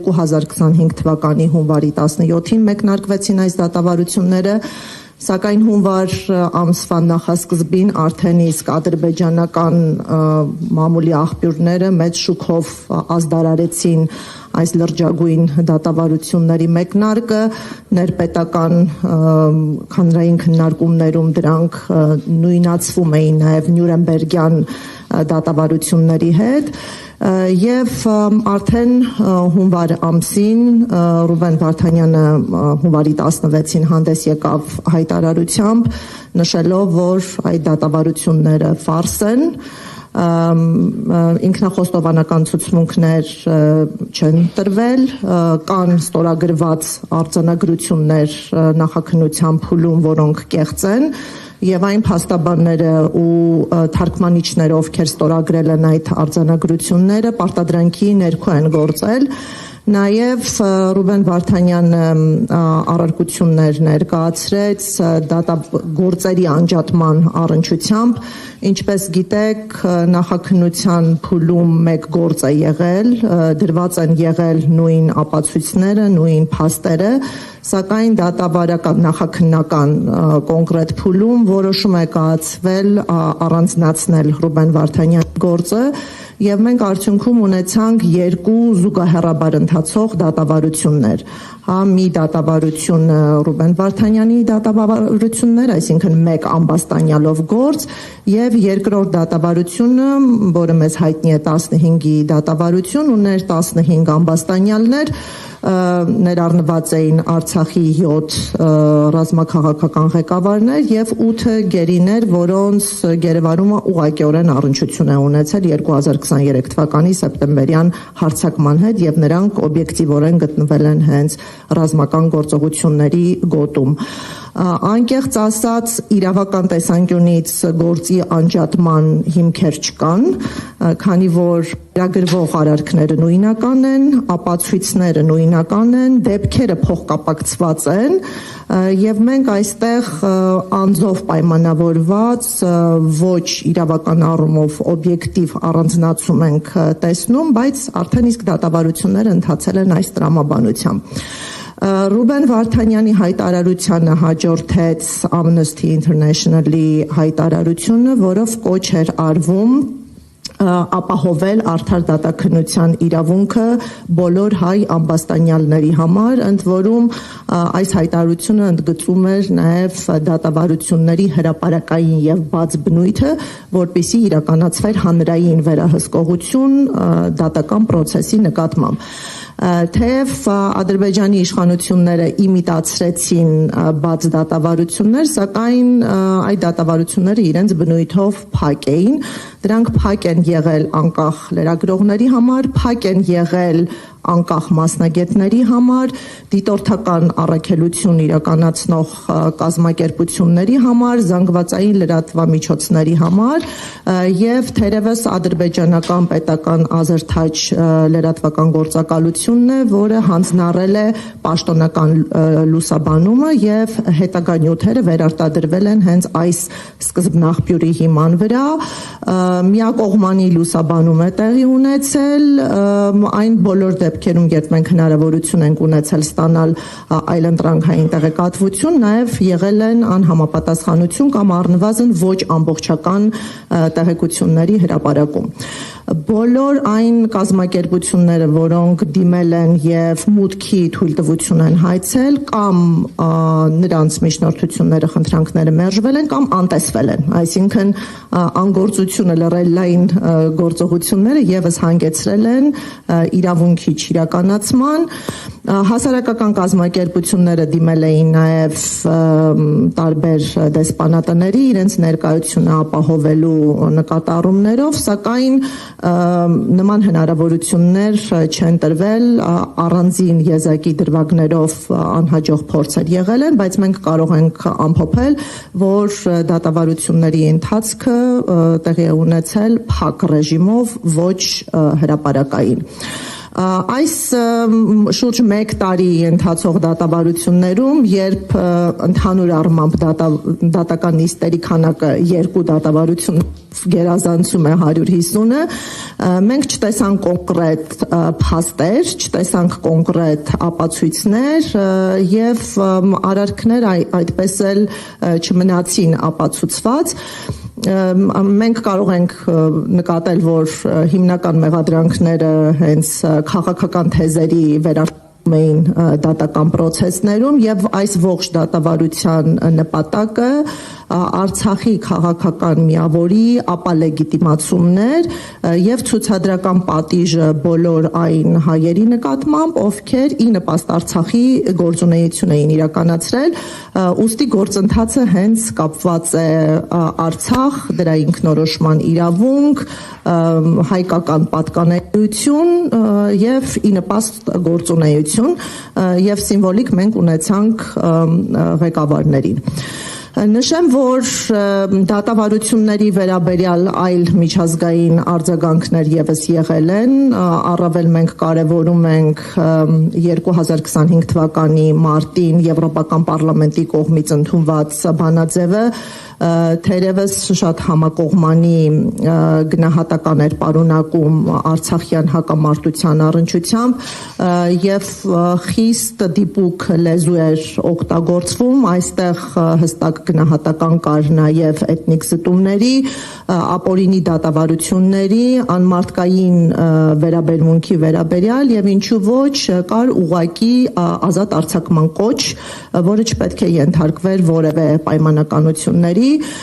2025 թվականի հունվարի 17-ին մեկնարկվեցին այս դատավարությունները, սակայն հունվար ամսվա նախասկզբին արդեն իսկ ադրբեջանական մամուլի աղբյուրները մեծ շուքով ազդարարեցին այս լրջագույն դատավարությունների մեկնարկը, ներպետական հանրային քննարկումներում դրանք նույնացվում էին նաև Նյուրնբերգյան դատավարությունների հետ, եւ արդեն հունվար ամսին Ռուբեն Վարդանյանը հունվարի 16-ին հանդես եկավ հայտարարությամբ, նշելով, որ այդ դատավարությունները ֆարս են, ինքնախոստովանական ցուցմունքներ չեն տրվել, կան ստորագրված արձանագրություններ նախաքննության փուլում, որոնք կեղծ են, եւ այն փաստաբանները ու թարգմանիչները, ովքեր ստորագրել են այդ արձանագրությունները, պարտադրանքի ներքո են գործել։ Նաև Ռուբեն Վարդանյանը առարկություններ ներկայացրեց դատագործերի անջատման առնչությամբ, ինչպես գիտեք, նախաքննության փուլում մեկ գործ է եղել, դրված են եղել նույն ապացույցները, նույն փաստերը, սակայն դատավարական նախաքննական կոնկրետ փուլում որոշում է կայացվել առանձնացնել Ռուբեն Վարդանյանի գործը, եւ մենք արդյունքում ունեցանք երկու զուգահեռաբար ընթացող դատավարություններ, մի դատավարություն Ռուբեն Վարդանյանի դատավարություններ, այսինքն մեկ ամբաստանյալով գործ, եւ երկրորդ դատավարությունը, որը մեզ հայտնի է 15-ի դատավարություն, ուներ 15 ամբաստանյալներ, ներառնված էին Արցախի 7 ռազմաքաղաքական ղեկավարներ եւ 8 գերիներ, որոնց գերեվարումը ուղղակիորեն առնչություն է ունեցել 2023 թվականի սեպտեմբերյան հարձակման հետ եւ նրանք օբյեկտիվորեն գտնվել են հենց ռազմական գործողությունների գոտում։ Անկեղծ ասած, իրավական տեսանկյունից գործի անջատման հիմքեր չկան, քանի որ վերագրվող արարքները նույնական են, ապացույցները նույնական են, դեպքերը փոխկապակցված են, եւ մենք այստեղ անձով պայմանավորված ոչ իրավական առումով օբյեկտիվ առանձնացում ենք տեսնում, բայց արդեն իսկ դատավարությունները ընթացել են այս տրամաբանությամբ։ Ռուբեն Վարդանյանի հայտարարությանը հաջորդեց Amnesty International-ի հայտարարությունը, որով կոչ էր արվում ապահովել արդար դատաքննության իրավունքը բոլոր հայ ամբաստանյալների համար, ընդ որում այս հայտարարությունը ընդգծում էր նաև դատավարությունների հրապարակային եւ բաց բնույթը, որպեսզի իրականացվեր հանրային վերահսկողություն դատական process-ի նկատմամբ։ Թեև Ադրբեջանի իշխանությունները իմիտացրեցին բաց դատավարություններ, սակայն այդ դատավարությունները իրենց բնույթով փակ էին, դրանք փակ են եղել անկախ լրագրողների համար, փակ են եղել անկախ մասնագետների համար, դիտորդական առաքելություն իրականացնող կազմակերպությունների համար, զանգվածային լրատվամիջոցների համար եւ թերևս ադրբեջանական պետական ազերթաչ լրատվական գործակալությունն է, որը հանձնառել է պաշտոնական լուսաբանումը եւ հետագա նյութերը վերարտադրվել են հենց այս սկզբնաղբյուրի հիման վրա, միակողմանի լուսաբանում է տեղի ունեցել, այն բոլոր դեպքերում, երբ մենք հնարավորություն ենք ունեցել ստանալ այլընտրանքային տեղեկատվություն, նաև եղել են անհամապատասխանություն կամ առնվազն ոչ ամբողջական տեղեկությունների հրապարակում։ Բոլոր այն կազմակերպությունները, որոնք դիմել են եւ մուտքի թույլտվություն են հայցել, կամ նրանց միջնորդությունները, խնդրանքները մերժվել են կամ անտեսվել են, այսինքն անգործությունը լրելային գործողությունները եւս հանգեցրել են իրավունքի չիրականացման, հասարակական կազմակերպությունները դիմել էին նաեւ տարբեր դեսպանատների իրենց ներկայությունը ապահովելու նկատառումներով, սակայն նման հնարավորություններ չեն տրվել, առանձին եզակի դրվագներով անհաջող փորձեր եղել են, բայց մենք կարող ենք ամփոփել, որ դատավարությունների ընթացքը տեղի է ունեցել փակ ռեժիմով, ոչ հրապարակային։ Այս շուրջ 1 տարի ընթացող դատավարություններում, երբ ընդհանուր առմամբ դատական նիստերի քանակը 2 դատավարություն գերազանցում է 150-ը, մենք չտեսանք կոնկրետ փաստեր, չտեսանք կոնկրետ ապացույցներ եւ արարքներ այդպես էլ չմնացին ապացուցված։ Մենք կարող ենք նկատել, որ հիմնական մեղադրանքները հենց քաղաքական թեզերի վերարտադրում էին դատական process-ներում եւ այս ողջ դատավարության նպատակը Արցախի քաղաքական միավորի ապալեգիտիմացումն էր եւ ցուցադրական պատիժը բոլոր այն հայերի նկատմամբ, ովքեր ի նպաստ Արցախի գործունեություն էին իրականացրել, ուստի գործընթացը հենց կապված է Արցախ, դրա ինքնորոշման իրավունք, հայկական պատկանելիություն եւ ի նպաստ գործունեություն եւ սիմվոլիկ մենք ունեցանք ղեկավարներին։ Նշեմ, որ դատավարությունների վերաբերյալ այլ միջազգային արձագանքներ եւս եղել են, առավել մենք կարևորում ենք 2025 թվականի մարտին Եվրոպական պարլամենտի կողմից ընդունված բանաձևը, թերևս շատ համակողմանի գնահատական էր պարունակում արցախյան հակամարտության առնչությամբ եւ խիստ դիպուկ լեզու էր օգտագործվում, այստեղ հստակ գնահատական կար նաեւ էթնիկ զտումների, ապօրինի դատավարությունների, անմարդկային վերաբերմունքի վերաբերյալ եւ ինչու ոչ կար ուղղակի ազատ արձակման կոչ, որը չպետք է ենթարկվեր որևէ պայմանականությունների